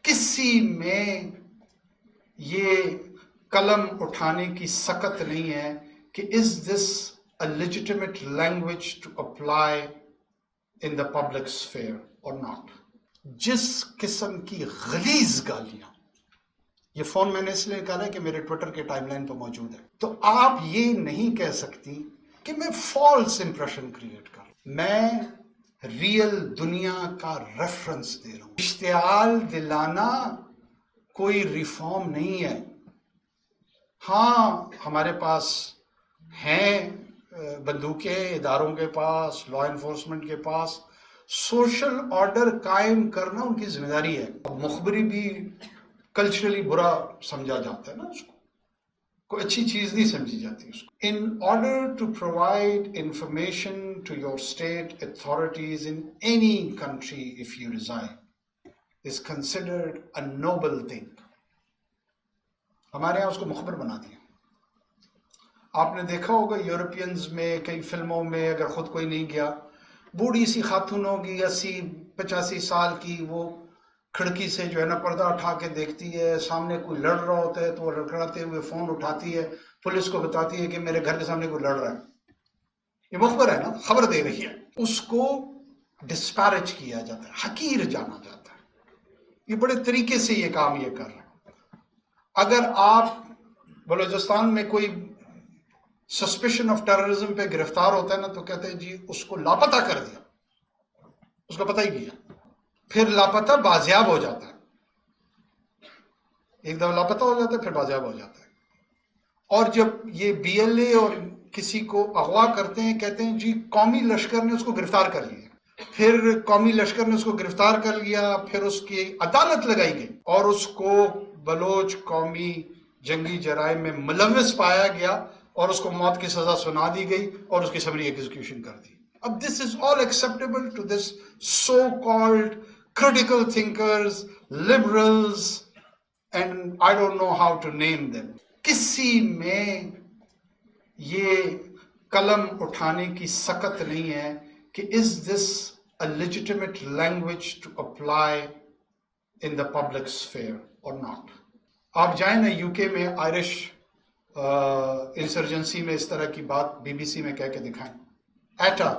کسی میں یہ قلم اٹھانے کی سکت نہیں ہے کہ is this a legitimate language to apply in the public sphere or not. جس قسم کی غلیظ گالیاں، یہ فون میں نے اس لیے نکالا ہے کہ میرے ٹویٹر کے ٹائم لائن پہ موجود ہے، تو آپ یہ نہیں کہہ سکتی کہ میں فالس امپریشن کریٹ کر رہا ہوں، میں ریئل دنیا کا ریفرنس دے رہا ہوں۔ اشتعال دلانا کوئی ریفارم نہیں ہے۔ ہاں ہمارے پاس ہیں بندوقیں اداروں کے پاس، لا انفورسمنٹ کے پاس، سوشل آرڈر قائم کرنا ان کی ذمہ داری ہے۔ مخبری بھی کلچرلی برا سمجھا جاتا ہے نا، اس کو کوئی اچھی چیز نہیں سمجھی جاتی اس کو۔ In order to provide information to your state authorities in any country if you reside is considered a noble thing. ہمارے یہاں اس کو مخبر بنا دیا۔ آپ نے دیکھا ہوگا یورپینز میں کئی فلموں میں اگر خود کوئی نہیں گیا، بوڑھی سی خاتون ہوگی 80-85 سال کی، وہ کھڑکی سے جو ہے نا پردہ اٹھا کے دیکھتی ہے، سامنے کوئی لڑ رہا ہوتا ہے تو وہ لڑکڑاتے ہوئے فون اٹھاتی ہے، پولیس کو بتاتی ہے کہ میرے گھر کے سامنے کوئی لڑ رہا ہے۔ یہ مخبر ہے نا، خبر دے رہی ہے۔ اس کو ڈسپیرج کیا جاتا ہے، حقیر جانا جاتا ہے۔ یہ بڑے طریقے سے یہ کام یہ کر رہے ہیں۔ اگر آپ بلوچستان میں کوئی سسپیشن آف ٹیررزم پہ گرفتار ہوتا ہے نا تو کہتے ہیں جی اس کو لاپتہ کر دیا، اس کو پتہ ہی نہیں ہے، پھر لاپتہ بازیاب ہو جاتا ہے، ایک دفعہ لاپتہ ہو جاتا ہے پھر بازیاب ہو جاتا ہے۔ اور جب یہ بی ایل اے اور کسی کو اغوا کرتے ہیں، کہتے ہیں جی قومی لشکر نے اس کو گرفتار کر لیا، پھر قومی لشکر نے اس کو گرفتار کر لیا، پھر اس کی عدالت لگائی گئی اور اس کو بلوچ قومی جنگی جرائم میں ملوث پایا گیا اور اس کو موت کی سزا سنا دی گئی اور اس کی سمری ایگزیکیوشن کر دی۔ اب this is all acceptable to this so called critical thinkers, liberals, and I don't know how to name them. کسی میں یہ قلم اٹھانے کی سکت نہیں ہے کہ is this a legitimate language to apply in the public sphere or not. آپ جائیں نا یو کے میں آئرش انسرجنسی میں اس طرح کی بات بی بی سی میں کہہ کے دکھائیں۔ ایٹا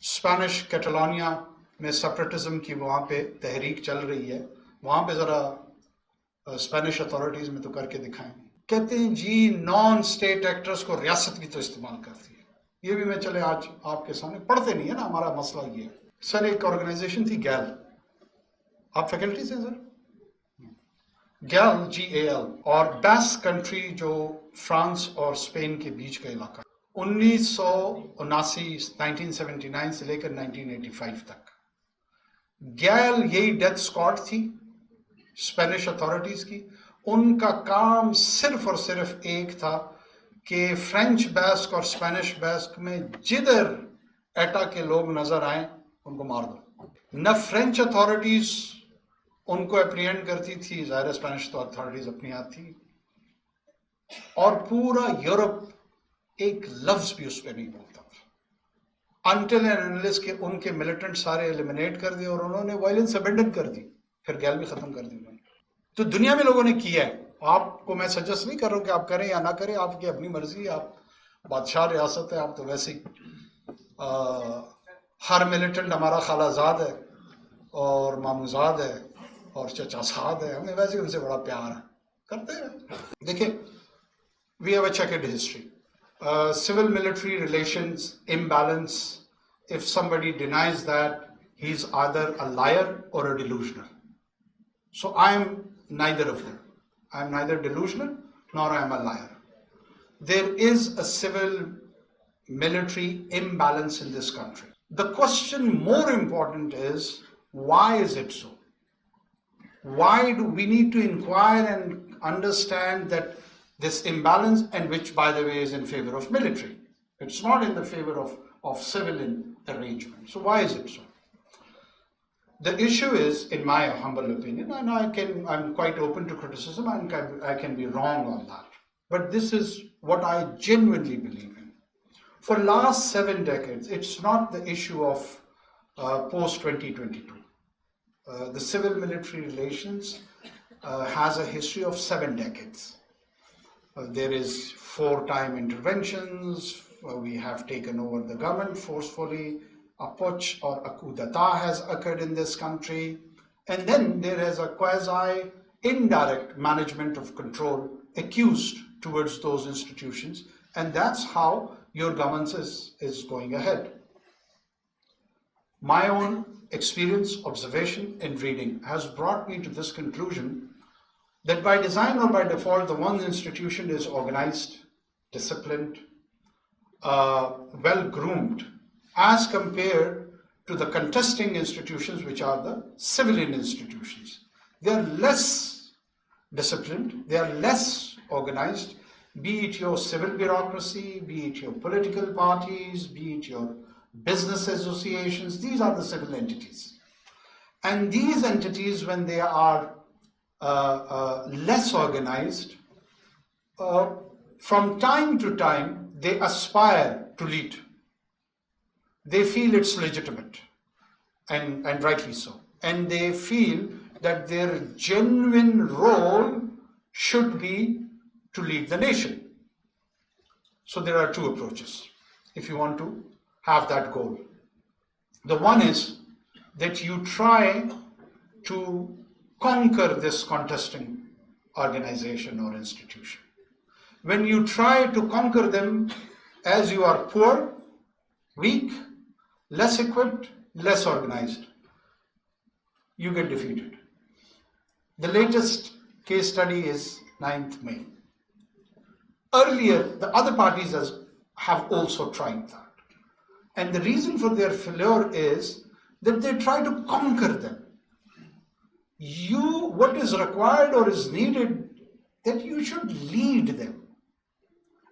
اسپینش کیٹالونیا میں سپریٹزم کی وہاں پہ تحریک چل رہی ہے، وہاں پہ ذرا اسپینش اتھارٹیز میں تو کر کے دکھائیں۔ کہتے ہیں جی نان اسٹیٹ ایکٹرز کو ریاست بھی تو استعمال کرتی ہے۔ یہ بھی میں چلے آج آپ کے سامنے پڑھتے نہیں ہے نا، ہمارا مسئلہ یہ ہے۔ سر ایک آرگنائزیشن تھی گیل، آپ فیکلٹی سے سر؟ گیل GAL، اور بیس کنٹری جو فرانس اور اسپین کے بیچ کا علاقہ 1979 سے لے کر 1985 تک گیل یہی ڈیتھ اسکواڈ تھی اسپینش اتھارٹیز کی۔ ان کا کام صرف اور صرف ایک تھا کہ فرینچ بیسک اور اسپینش بیسک میں جدھر ایٹا کے لوگ نظر آئیں ان کو مار دو۔ نہ فرینچ اتھارٹیز ان کو اپریہینڈ کرتی تھی، ظاہر اسپینش اتھارٹیز اپنی ہاتھ تھی، اور پورا یورپ ایک لفظ بھی اس پہ نہیں بولتا تھا انٹل اینڈ انلیس کہ ان کے ملیٹنٹ سارے ایلیمنیٹ کر دیے اور انہوں نے وائلنس ابینڈن کر دی، پھر گیل بھی ختم کر دی انہوں نے۔ تو دنیا میں لوگوں نے کیا ہے، آپ کو میں سجیسٹ نہیں کر رہا ہوں کہ آپ کریں یا نہ کریں، آپ کی اپنی مرضی ہے، آپ بادشاہ ریاست ہے، آپ تو ویسے ہی ہر ملیٹنٹ ہمارا خالہ زاد ہے اور مامو زاد ہے اور چچا ساد ہے، ہمیں ویسے ان سے بڑا پیار ہے، کرتے ہیں۔ دیکھیں we have a checked history, civil military relations imbalance. If somebody denies that, he is either a liar or a delusional. So I am neither of them. I am neither delusional nor I am a liar. There is a civil military imbalance in this country. The question more important is, why is it so? Why do we need to inquire and understand that this imbalance, and which by the way is in favor of military, it's not in the favor of civilian arrangement. So why is it so? The issue is, in my humble opinion, and I'm quite open to criticism, and I can be wrong on that, but this is what I genuinely believe in. For last 7 decades, it's not the issue of post 2022. the civil-military relations has a history of 7 decades. There is 4 time interventions. We have taken over the government forcefully. A putsch or a coup d'etat has occurred in this country. And then there is a quasi-indirect management of control accused towards those institutions. And that's how your governance is going ahead. My own experience, observation, and reading has brought me to this conclusion that by design or by default, the one institution is organized, disciplined, well-groomed, as compared to the contesting institutions, which are the civilian institutions. They are less disciplined, they are less organized, be it your civil bureaucracy, be it your political parties, be it your business associations. These are the civil entities. And these entities, when they are less organized, from time to time, they aspire to lead. They feel it's legitimate, and rightly so. And they feel that their genuine role should be to lead the nation. So there are 2 approaches if you want to have that goal. The one is that you try to conquer this contesting organization or institution. When you try to conquer them as you are poor, weak, less equipped, less organized, you get defeated. The latest case study is 9th May. Earlier, the other parties have also tried that. And the reason for their failure is that they try to conquer them. What is required or is needed, that you should lead them.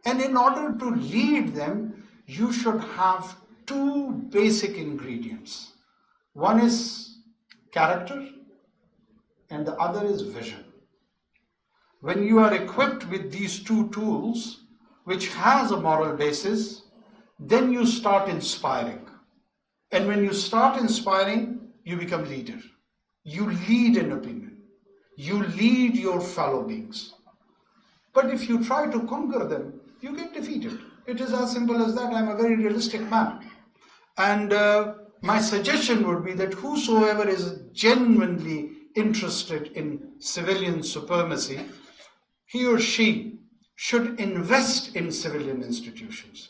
And in order to lead them, you should have 2 basic ingredients. One is character, and the other is vision. When you are equipped with these 2 tools, which has a moral basis, then you start inspiring. And when you start inspiring, you become leader. You lead an opinion. You lead your fellow beings. But if you try to conquer them, you get defeated. It is as simple as that. I'm a very realistic man. And my suggestion would be that whosoever is genuinely interested in civilian supremacy, he or she should invest in civilian institutions.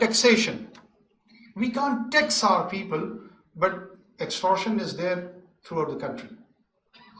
Taxation. We can't tax our people, but extortion is there throughout the country.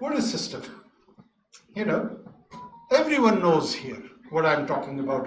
What is system? You know, everyone knows here what I'm talking about.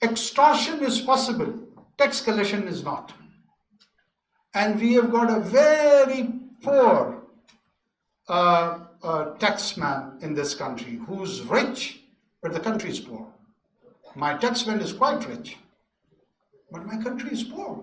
Extortion is possible. Tax collection is not. And we have got a very poor taxman in this country who's rich, but the country is poor. My taxman is quite rich, but my country is poor.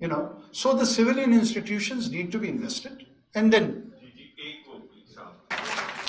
You know, so the civilian institutions need to be invested. And then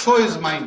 So is mine.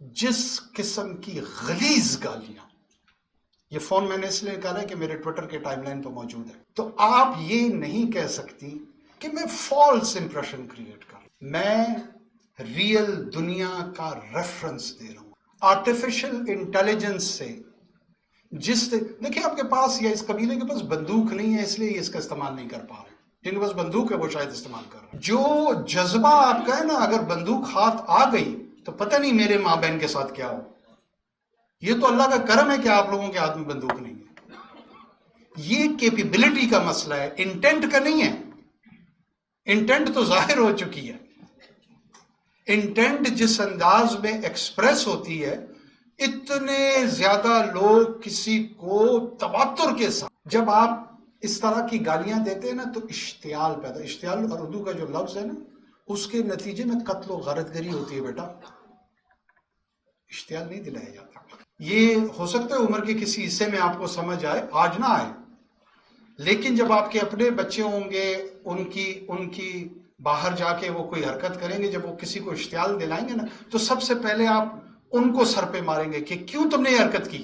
جس قسم کی غلیظ گالیاں، یہ phone میں نے اس لیے نکالا ہے کہ میرے ٹویٹر کے ٹائم لائن پہ موجود ہے، تو آپ یہ نہیں کہہ سکتی کہ میں فالس امپریشن کریٹ کر رہا ہوں، میں ریئل دنیا کا ریفرنس دے رہا ہوں. آرٹیفیشل انٹیلیجنس سے دیکھیں آپ کے پاس یا اس قبیلے کے پاس بندوق نہیں ہے اس لیے یہ اس کا استعمال نہیں کر پا رہے، جن کے پاس بندوق ہے وہ شاید استعمال کر رہے ہیں. جو جذبہ آپ کا ہے نا، اگر بندوق ہاتھ آ گئی تو پتہ نہیں میرے ماں بہن کے ساتھ کیا ہو. یہ تو اللہ کا کرم ہے کہ آپ لوگوں کے ہاتھ میں بندوق نہیں ہے. یہ کیپیبلٹی کا مسئلہ ہے، انٹینٹ کا نہیں ہے. انٹینٹ تو ظاہر ہو چکی ہے. انٹینٹ جس انداز میں ایکسپریس ہوتی ہے، اتنے زیادہ لوگ کسی کو تواتر کے ساتھ جب آپ اس طرح کی گالیاں دیتے ہیں نا تو اشتعال پیدا، اشتعال اور اردو کا جو لفظ ہے نا اس کے نتیجے میں قتل و غارت گری ہوتی ہے بیٹا، اشتعال نہیں دلایا جاتا. یہ ہو سکتا ہے عمر کے کسی حصے میں آپ کو سمجھ آئے، آج نہ آئے، لیکن جب آپ کے اپنے بچے ہوں گے، ان کی باہر جا کے وہ کوئی حرکت کریں گے، جب وہ کسی کو اشتعال دلائیں گے نا تو سب سے پہلے آپ ان کو سر پہ ماریں گے کہ کیوں تم نے یہ حرکت کی.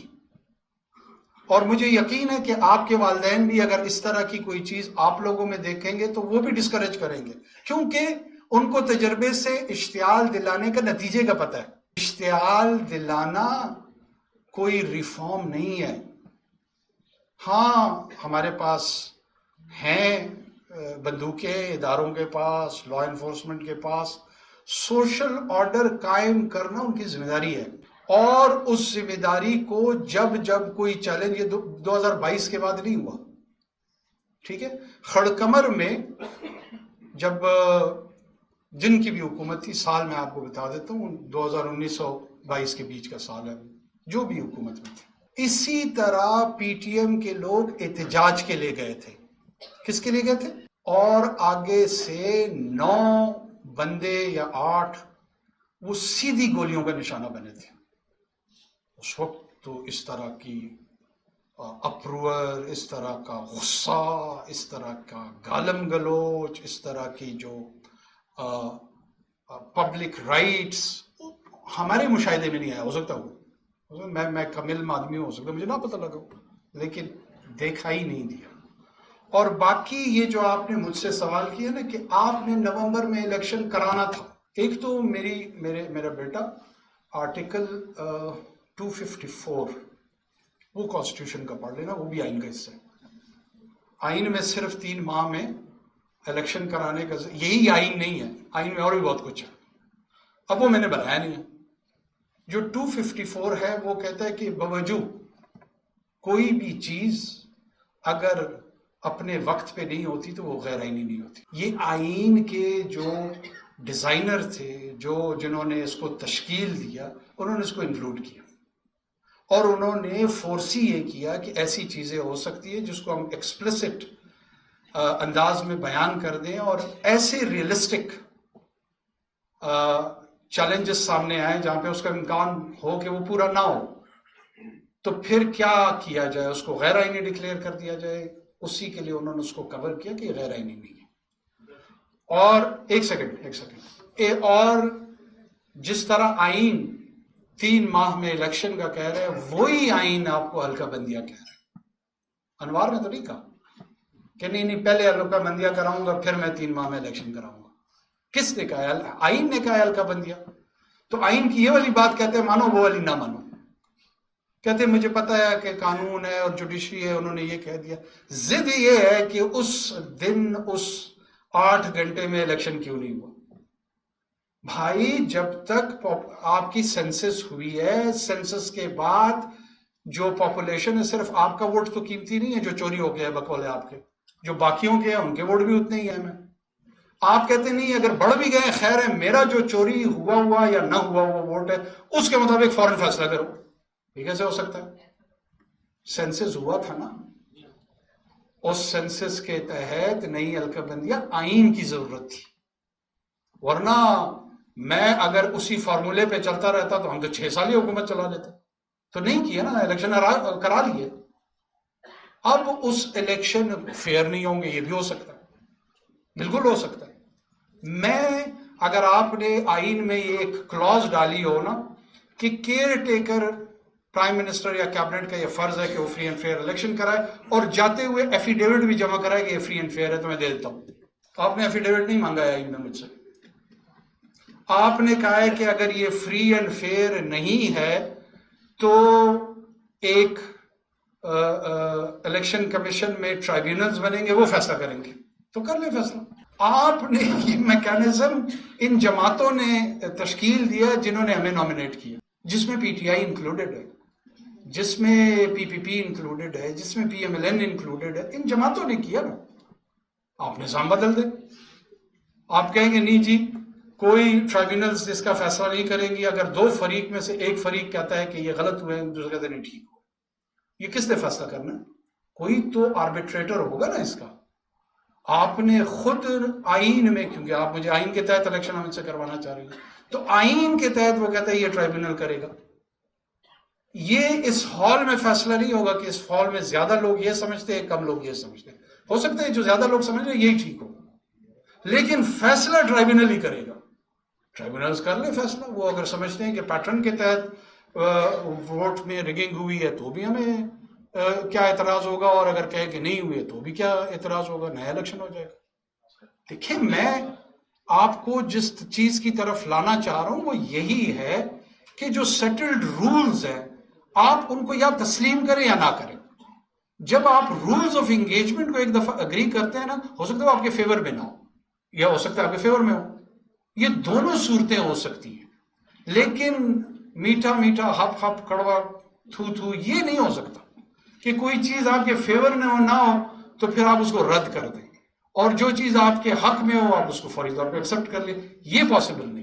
اور مجھے یقین ہے کہ آپ کے والدین بھی اگر اس طرح کی کوئی چیز آپ لوگوں میں دیکھیں گے تو وہ بھی ڈسکریج کریں گے، کیونکہ ان کو تجربے سے اشتعال دلانے کا نتیجے کا پتہ ہے. اشتعال دلانا کوئی ریفارم نہیں ہے. ہاں ہمارے پاس ہیں بندوقیں، اداروں کے پاس، لا انفورسمنٹ کے پاس، سوشل آرڈر قائم کرنا ان کی ذمہ داری ہے، اور اس ذمہ داری کو جب کوئی چیلنج، یہ 2022 کے بعد نہیں ہوا، ٹھیک ہے. خڑکمر میں جب جن کی بھی حکومت تھی، سال میں آپ کو بتا دیتا ہوں، 2019-22 کے بیچ کا سال ہے، جو بھی حکومت میں تھی، اسی طرح پی ٹی ایم کے لوگ احتجاج کے لیے گئے تھے. کس کے لیے گئے تھے؟ اور آگے سے 9 بندے یا 8 وہ سیدھی گولیوں کا نشانہ بنے تھے. اس وقت تو اس طرح کی اپروور، اس طرح کا غصہ، اس طرح کا گالم گلوچ، اس طرح کی جو پبلک رائٹس ہمارے مشاہدے میں نہیں آیا. ہو سکتا ہو میں کامل آدمی ہو سکتا مجھے نہ پتہ لگا، لیکن دیکھا ہی نہیں دیا. اور باقی یہ جو آپ نے مجھ سے سوال کیا نا کہ آپ نے نومبر میں الیکشن کرانا تھا، ایک تو میرا بیٹا آرٹیکل 254 وہ کانسٹیٹیوشن کا پڑھ لینا، وہ بھی آئین کا حصہ ہے. آئین میں صرف 3 ماہ میں الیکشن کرانے کا، یہی آئین نہیں ہے، آئین میں اور بھی بہت کچھ ہے، اب وہ میں نے بنایا نہیں ہے. جو 254 ہے وہ کہتا ہے کہ بوجو کوئی بھی چیز اگر اپنے وقت پہ نہیں ہوتی تو وہ غیر آئینی نہیں ہوتی. یہ آئین کے جو ڈیزائنر تھے، جنہوں نے اس کو تشکیل دیا، انہوں نے اس کو انکلوڈ کیا، اور انہوں نے فورسی یہ کیا کہ ایسی چیزیں ہو سکتی ہیں جس کو ہم ایکسپلسٹ انداز میں بیان کر دیں، اور ایسے ریئلسٹک چیلنجز سامنے آئیں جہاں پہ اس کا امکان ہو کہ وہ پورا نہ ہو، تو پھر کیا کیا جائے، اس کو غیر آئینی ڈکلیئر کر دیا جائے. اسی کے لیے انہوں نے اس کو کور کیا کہ یہ غیر آئینی نہیں ہے. اور ایک سیکنڈ اور جس طرح آئین 3 ماہ میں الیکشن کا کہہ رہے ہیں، وہی آئین آپ کو حلقہ بندیاں کہہ رہے ہیں. انوار نے تو نہیں کہا کہ نہیں پہلے حلقہ بندیاں کراؤں گا پھر میں 3 ماہ میں الیکشن کراؤں گا. کس نے کہا؟ آئین نے کہا حلقہ بندیاں. تو آئین کی یہ والی بات کہتے ہیں مانو، وہ والی نہ مانو. کہتے ہیں مجھے پتا ہے کہ قانون ہے اور جوڈیشری ہے، انہوں نے یہ کہہ دیا. ضد یہ ہے کہ اس دن اس 8 گھنٹے میں الیکشن کیوں نہیں ہوا. بھائی جب تک آپ کی سینسس ہوئی ہے، سینسس کے بعد جو پاپولیشن ہے، صرف آپ کا ووٹ تو قیمتی نہیں ہے جو چوری ہو گیا ہے بقول آپ کے، جو باقیوں کے ہیں ان کے ووٹ بھی اتنے ہی ہیں. آپ کہتے نہیں اگر بڑھ بھی گئے خیر ہے، میرا جو چوری ہوا یا نہ ہوا وہ ووٹ ہے، اس کے مطابق فوراً فیصلہ کرو. یہ کیسے ہو سکتا ہے؟ سینسس ہوا تھا نا، اس سینسس کے تحت نئی حلقہ بندیاں آئین کی ضرورت تھی، ورنہ میں اگر اسی فارمولے پہ چلتا رہتا تو ہم تو 6 سال ہی حکومت چلا لیتے. تو نہیں کیا نا، الیکشن کرا لیے. اب اس الیکشن فیئر نہیں ہوں گے، یہ بھی ہو سکتا ہے، بالکل ہو سکتا ہے. اگر آپ نے آئین میں یہ ایک کلوز ڈالی ہو نا کہ کیئر ٹیکر پرائم منسٹر یا کیبنٹ کا یہ فرض ہے کہ وہ فری اینڈ فیئر الیکشن کرائے اور جاتے ہوئے ایفیڈیوٹ بھی جمع کرائے کہ یہ فری اینڈ فیئر ہے تو میں دے دیتا ہوں. آپ نے ایفیڈیوٹ نہیں مانگا ہے میں مجھ سے. آپ نے کہا ہے کہ اگر یہ فری اینڈ فیئر نہیں ہے تو ایک الیکشن کمیشن میں ٹرائیبیونلز بنیں گے، وہ فیصلہ کریں گے. تو کر لیں فیصلہ. آپ نے یہ میکینزم ان جماعتوں نے تشکیل دیا جنہوں نے ہمیں نامینیٹ کیا، جس میں پی ٹی آئی انکلوڈیڈ ہے، جس میں پی پی پی انکلوڈیڈ ہے، جس میں P M L N included ہے. ان جماعتوں نے کیا نا. آپ نظام بدل دیں. آپ کہیں گے نہیں جی کوئی ٹرائیبیونلز اس کا فیصلہ نہیں کریں گی. اگر دو فریق میں سے ایک فریق کہتا ہے کہ یہ غلط ہوئے ہیں، دوسرا کہتا ہے نہیں ٹھیک ہو. یہ کس نے فیصلہ کرنا؟ کوئی تو آربیٹریٹر ہوگا نا اس کا. آپ نے خود آئین میں، کیونکہ آپ مجھے آئین کے تحت الیکشن ہم ان سے کروانا چاہ رہے ہیں، تو آئین کے تحت وہ کہتا ہے یہ ٹرائیبیونل کرے گا. یہ اس ہال میں فیصلہ نہیں ہوگا کہ اس ہال میں زیادہ لوگ یہ سمجھتے ہیں کم لوگ یہ سمجھتے ہیں. ہو سکتا ہے جو زیادہ لوگ سمجھ رہے ہیں یہی ٹھیک ہو، لیکن فیصلہ ٹرائیبیونل ہی کرے گا. ٹرائیبیونلز کر لیں فیصلہ. وہ اگر سمجھتے ہیں کہ پیٹرن کے تحت ووٹ میں ریگنگ ہوئی ہے تو بھی ہمیں کیا اعتراض ہوگا، اور اگر کہے کہ نہیں ہوئے تو بھی کیا اعتراض ہوگا، نیا الیکشن ہو جائے گا. دیکھیں میں آپ کو جس چیز کی طرف لانا چاہ رہا ہوں وہ یہی ہے کہ جو سیٹلڈ رولز ہیں آپ ان کو یا تسلیم کریں یا نہ کریں. جب آپ رولز آف انگیجمنٹ کو ایک دفعہ اگری کرتے ہیں نا، ہو سکتا ہے وہ آپ کے فیور میں نہ ہو یا ہو سکتا ہے آپ کے فیور میں ہو. یہ دونوں صورتیں ہو سکتی ہیں، لیکن میٹھا میٹھا ہپ ہپ کڑوا تھو تھو یہ نہیں ہو سکتا کہ کوئی چیز آپ کے فیور میں نہ ہو تو پھر آپ اس کو رد کر دیں، اور جو چیز آپ کے حق میں ہو آپ اس کو فوری طور پہ ایکسپٹ کر لیں. یہ پاسبل نہیں.